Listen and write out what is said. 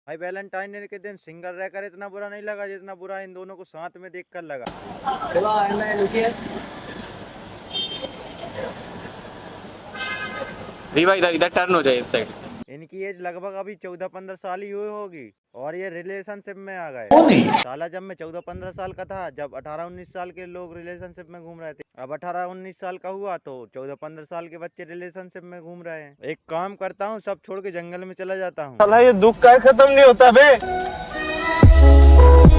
भाई Valentine day के दिन सिंगल रहकर इतना बुरा नहीं लगा जितना बुरा इन दोनों को साथ में देखकर लगा। रीवा इधर इधर टर्न हो जाए इस साइड। इनकी एज लगभग अभी 14-15 साल ही हुई होगी और ये रिलेशनशिप में आ गए। साला जब मैं 14-15 साल का था, जब 18-19 साल के लोग रिलेशनशिप में घूम रहे थे, अब 18-19 साल का हुआ तो 14-15 साल के बच्चे रिलेशनशिप में घूम रहे हैं। एक काम करता हूँ, सब छोड़ के जंगल में चला जाता हूँ। साला ये दुख का खत्म नहीं होता बे।